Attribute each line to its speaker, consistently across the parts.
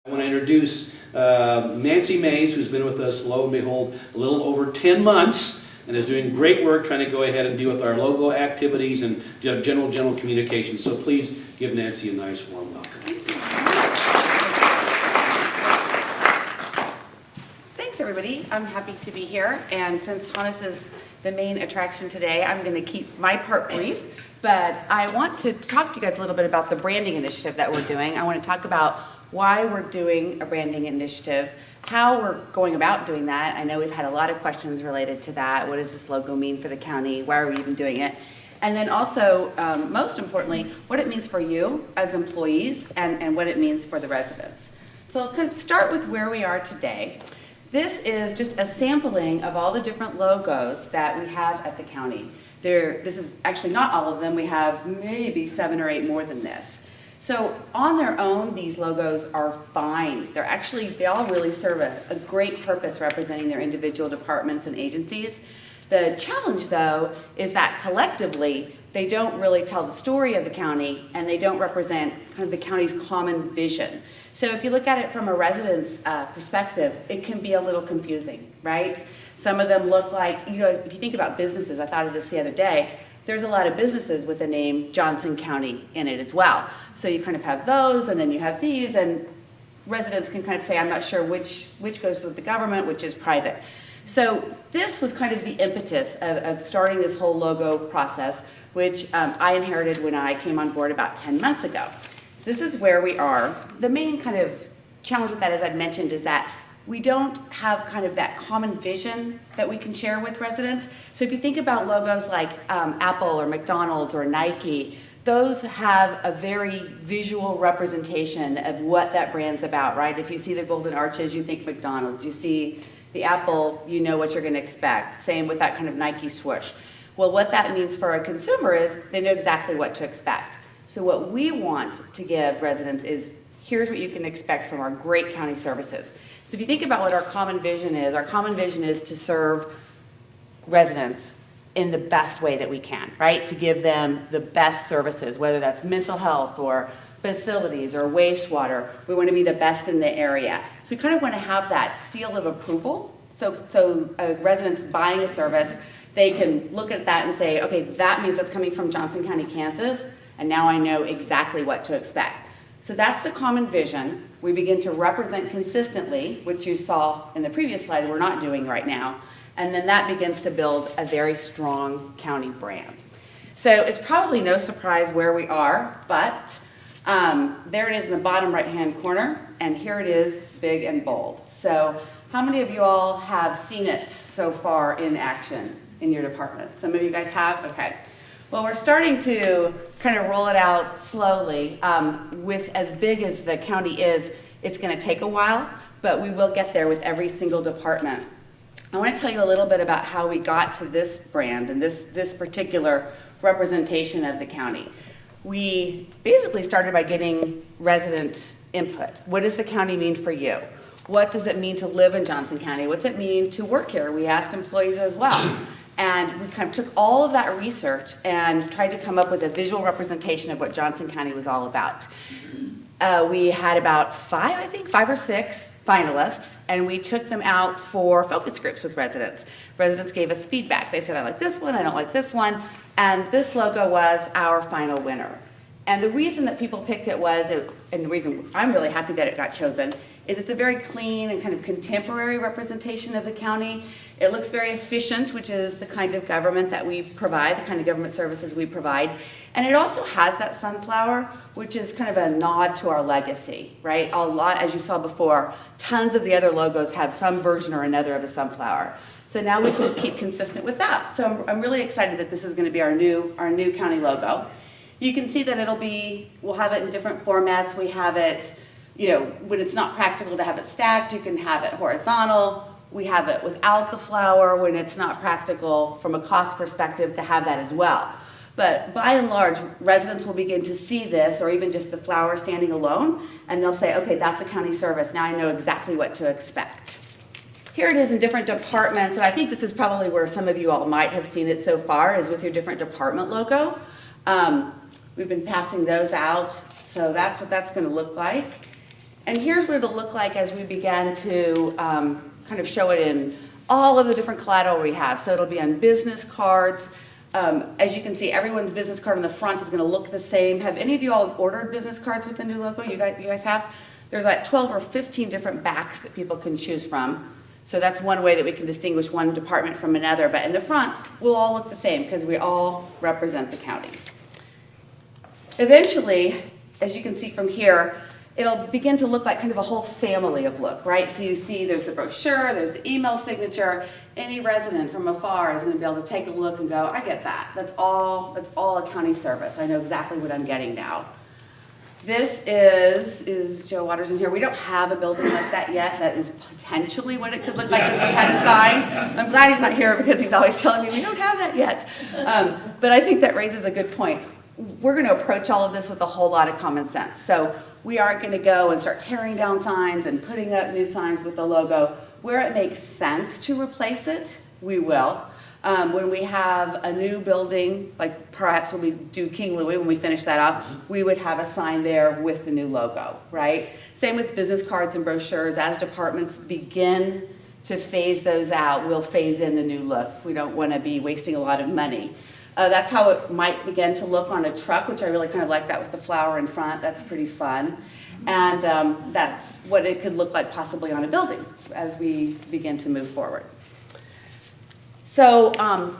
Speaker 1: I want to introduce Nancy Mays, who's been with us, lo and behold, a little over 10 months and is doing great work trying to go ahead and deal with our logo activities and general communication. So please give Nancy a nice warm welcome.
Speaker 2: Thanks, everybody. I'm happy to be here. And since Hannes is the main attraction today, I'm going to keep my part brief. But I want to talk to you guys a little bit about the branding initiative that we're doing. I want to talk about why we're doing a branding initiative, how we're going about doing that. I know we've had a lot of questions related to that. What does this logo mean for the county? Why are we even doing it? And then also, most importantly, what it means for you as employees and what it means for the residents. So I'll kind of start with where we are today. This is just a sampling of all the different logos that we have at the county. This is actually not all of them. We have maybe 7 or 8 more than this. So on their own, these logos are fine. They all really serve a great purpose representing their individual departments and agencies. The challenge, though, is that collectively, they don't really tell the story of the county, and they don't represent kind of the county's common vision. So if you look at it from a resident's perspective, it can be a little confusing, right? Some of them look like, if you think about businesses, I thought of this the other day, there's a lot of businesses with the name Johnson County in it as well. So you kind of have those, and then you have these, and residents can kind of say, I'm not sure which goes with the government, which is private. So this was kind of the impetus of starting this whole logo process, which I inherited when I came on board about 10 months ago. So this is where we are. The main kind of challenge with that, as I'd mentioned, is that we don't have kind of that common vision that we can share with residents. So if you think about logos like Apple or McDonald's or Nike, those have a very visual representation of what that brand's about, right? If you see the golden arches, you think McDonald's. You see the Apple, you know what you're going to expect. Same with that kind of Nike swoosh. Well, what that means for a consumer is they know exactly what to expect. So what we want to give residents is, here's what you can expect from our great county services. So if you think about what our common vision is to serve residents in the best way that we can, right? To give them the best services, whether that's mental health or facilities or wastewater. We want to be the best in the area. So we kind of want to have that seal of approval. So residents buying a service, they can look at that and say, okay, that means it's coming from Johnson County, Kansas, and now I know exactly what to expect. So that's the common vision. We begin to represent consistently, which you saw in the previous slide we're not doing right now, and then that begins to build a very strong county brand. So it's probably no surprise where we are, but there it is in the bottom right-hand corner, and here it is big and bold. So how many of you all have seen it so far in action in your department? Some of you guys have? Okay. Well, we're starting to kind of roll it out slowly. With as big as the county is, it's going to take a while, but we will get there with every single department. I want to tell you a little bit about how we got to this brand and this particular representation of the county. We basically started by getting resident input. What does the county mean for you? What does it mean to live in Johnson County? What's it mean to work here? We asked employees as well. And we kind of took all of that research and tried to come up with a visual representation of what Johnson County was all about. We had about 5 or 6 finalists, and we took them out for focus groups with residents. Residents gave us feedback. They said, I like this one, I don't like this one, and this logo was our final winner. And the reason that people picked it was, and the reason I'm really happy that it got chosen, is it's a very clean and kind of contemporary representation of the county. It looks very efficient, which is the kind of government that we provide, the kind of government services we provide. And it also has that sunflower, which is kind of a nod to our legacy, right? A lot, as you saw before, tons of the other logos have some version or another of a sunflower. So now we can keep consistent with that. So I'm really excited that this is going to be our new county logo. You can see that we'll have it in different formats. We have it, when it's not practical to have it stacked, you can have it horizontal. We have it without the flower when it's not practical from a cost perspective to have that as well. But by and large, residents will begin to see this, or even just the flower standing alone, and they'll say, okay, that's a county service. Now I know exactly what to expect. Here it is in different departments, and I think this is probably where some of you all might have seen it so far, is with your different department logo. We've been passing those out, so that's what that's going to look like. And here's what it'll look like as we begin to kind of show it in all of the different collateral we have. So it'll be on business cards. As you can see, everyone's business card on the front is going to look the same. Have any of you all ordered business cards with the new logo? You guys have? There's like 12 or 15 different backs that people can choose from. So that's one way that we can distinguish one department from another. But in the front, we'll all look the same because we all represent the county. Eventually, as you can see from here, it'll begin to look like kind of a whole family of look, right? So you see there's the brochure, there's the email signature. Any resident from afar is going to be able to take a look and go, I get that. That's all a county service. I know exactly what I'm getting now. This is Joe Waters in here. We don't have a building like that yet. That is potentially what it could look like if we had a sign. I'm glad he's not here because he's always telling me we don't have that yet. But I think that raises a good point. We're going to approach all of this with a whole lot of common sense. So we aren't going to go and start tearing down signs and putting up new signs with the logo. Where it makes sense to replace it, we will. When we have a new building, like perhaps when we do King Louis, when we finish that off, we would have a sign there with the new logo, right? Same with business cards and brochures. As departments begin to phase those out, we'll phase in the new look. We don't want to be wasting a lot of money. That's how it might begin to look on a truck, which I really kind of like that with the flower in front. That's pretty fun. And that's what it could look like possibly on a building as we begin to move forward. So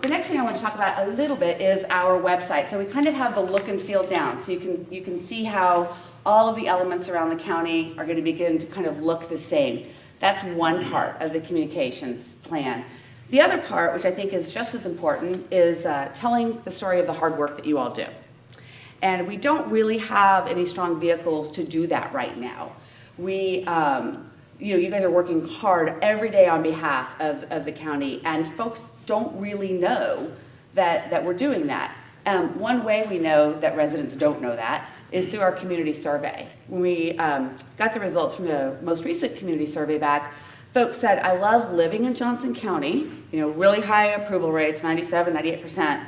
Speaker 2: the next thing I want to talk about a little bit is our website. So we kind of have the look and feel down. So you can see how all of the elements around the county are going to begin to kind of look the same. That's one part of the communications plan. The other part, which I think is just as important, is telling the story of the hard work that you all do. And we don't really have any strong vehicles to do that right now. We, you guys are working hard every day on behalf of the county, and folks don't really know that we're doing that. One way we know that residents don't know that is through our community survey. When we got the results from the most recent community survey back, folks said, I love living in Johnson County, really high approval rates, 97, 98%,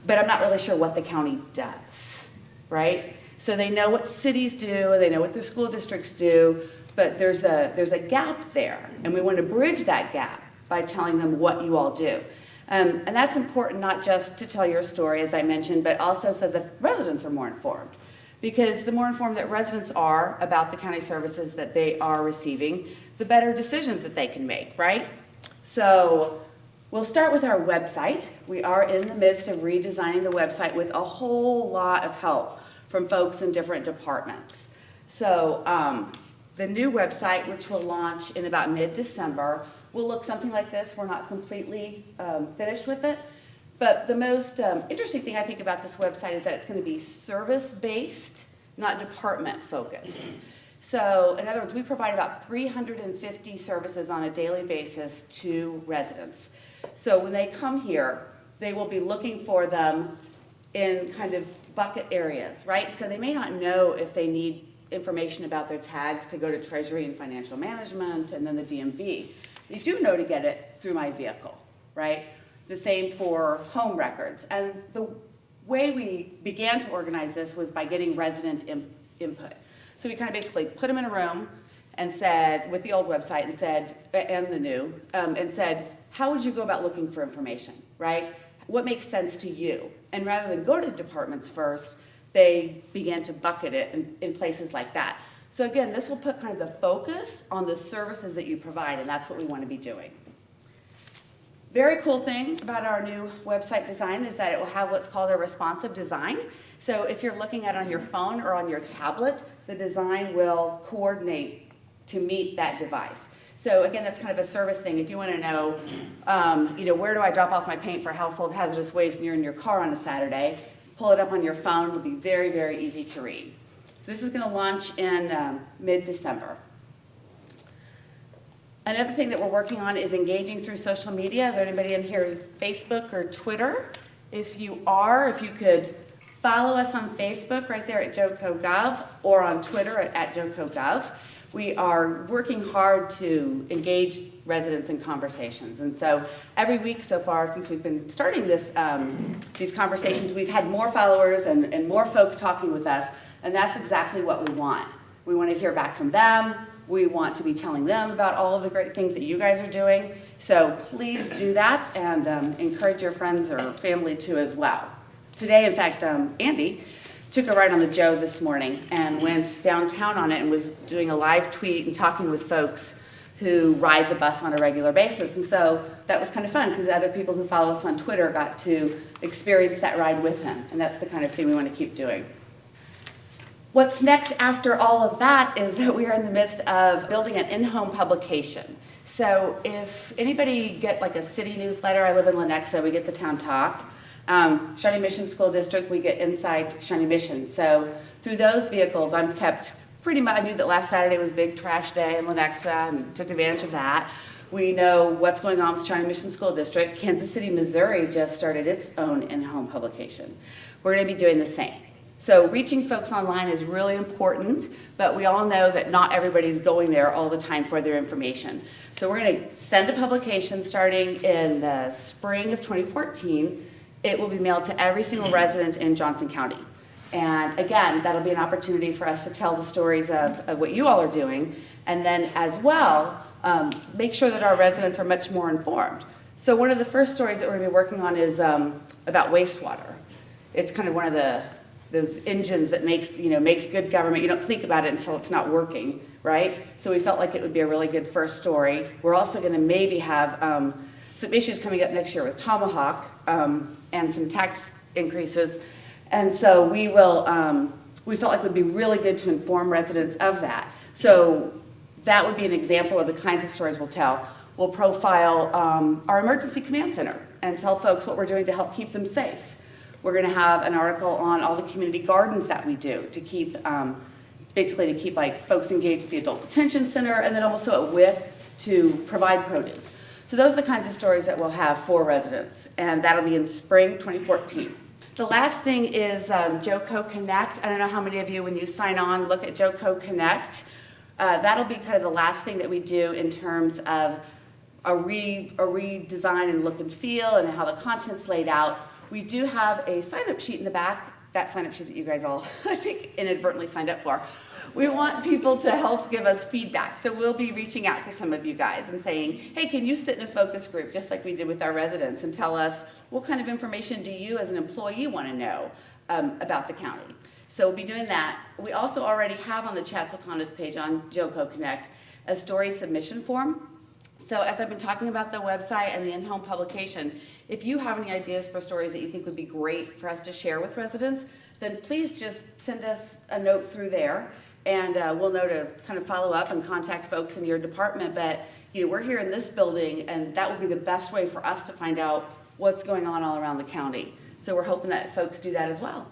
Speaker 2: but I'm not really sure what the county does, right? So they know what cities do, they know what their school districts do, but there's a gap there, and we want to bridge that gap by telling them what you all do. And that's important not just to tell your story, as I mentioned, but also so that residents are more informed. Because the more informed that residents are about the county services that they are receiving, the better decisions that they can make, right? So we'll start with our website. We are in the midst of redesigning the website with a whole lot of help from folks in different departments. So the new website, which will launch in about mid-December, will look something like this. We're not completely finished with it. But the most interesting thing I think about this website is that it's going to be service-based, not department-focused. So, in other words, we provide about 350 services on a daily basis to residents. So when they come here, they will be looking for them in kind of bucket areas, right? So they may not know if they need information about their tags to go to Treasury and Financial Management and then the DMV. They do know to get it through my vehicle, right? The same for home records. And the way we began to organize this was by getting resident input. So we kind of basically put them in a room and said, with the old website, and said, and the new, and said, how would you go about looking for information, right? What makes sense to you? And rather than go to departments first, they began to bucket it in places like that. So again, this will put kind of the focus on the services that you provide, and that's what we want to be doing. Very cool thing about our new website design is that it will have what's called a responsive design. So if you're looking at it on your phone or on your tablet, the design will coordinate to meet that device. So again, that's kind of a service thing. If you want to know, where do I drop off my paint for household hazardous waste and you're in your car on a Saturday, pull it up on your phone. It'll be very, very easy to read. So this is going to launch in mid-December. Another thing that we're working on is engaging through social media. Is there anybody in here who's Facebook or Twitter? If you could follow us on Facebook right there at JoCoGov or on Twitter at JoCoGov. We are working hard to engage residents in conversations. And so every week so far, since we've been starting these conversations, we've had more followers and more folks talking with us, and that's exactly what we want. We want to hear back from them. We want to be telling them about all of the great things that you guys are doing. So please do that and encourage your friends or family to as well. Today, in fact, Andy took a ride on the Joe this morning and went downtown on it and was doing a live tweet and talking with folks who ride the bus on a regular basis. And so that was kind of fun because other people who follow us on Twitter got to experience that ride with him. And that's the kind of thing we want to keep doing. What's next after all of that is that we are in the midst of building an in-home publication. So if anybody get like a city newsletter, I live in Lenexa, we get the Town Talk. Shawnee Mission School District, we get Inside Shawnee Mission. So through those vehicles, I'm kept pretty much, I knew that last Saturday was big trash day in Lenexa and took advantage of that. We know what's going on with Shawnee Mission School District. Kansas City, Missouri just started its own in-home publication. We're going to be doing the same. So reaching folks online is really important, but we all know that not everybody's going there all the time for their information. So we're going to send a publication starting in the spring of 2014. It will be mailed to every single resident in Johnson County. And again, that'll be an opportunity for us to tell the stories of what you all are doing, and then as well, make sure that our residents are much more informed. So one of the first stories that we're going to be working on is about wastewater. It's kind of one of those engines that makes good government. You don't think about it until it's not working, right? So we felt like it would be a really good first story. We're also going to maybe have some issues coming up next year with Tomahawk and some tax increases. And so we felt like it would be really good to inform residents of that. So that would be an example of the kinds of stories we'll tell. We'll profile our emergency command center and tell folks what we're doing to help keep them safe. We're going to have an article on all the community gardens that we do to keep, basically to keep like folks engaged at the adult detention center, and then also at WIC to provide produce. So those are the kinds of stories that we'll have for residents, and that'll be in spring 2014. The last thing is JoCo Connect. I don't know how many of you, when you sign on, look at JoCo Connect. That'll be kind of the last thing that we do in terms of a redesign and look and feel and how the content's laid out. We do have a sign-up sheet in the back, that sign-up sheet that you guys all, I think, inadvertently signed up for. We want people to help give us feedback. So we'll be reaching out to some of you guys and saying, hey, can you sit in a focus group, just like we did with our residents, and tell us what kind of information do you as an employee want to know about the county. So we'll be doing that. We also already have on the Chats with Honest page on JoCo Connect a story submission form. So as I've been talking about the website and the in-home publication, if you have any ideas for stories that you think would be great for us to share with residents, then please just send us a note through there, and we'll know to kind of follow up and contact folks in your department. But we're here in this building, and that would be the best way for us to find out what's going on all around the county. So we're hoping that folks do that as well.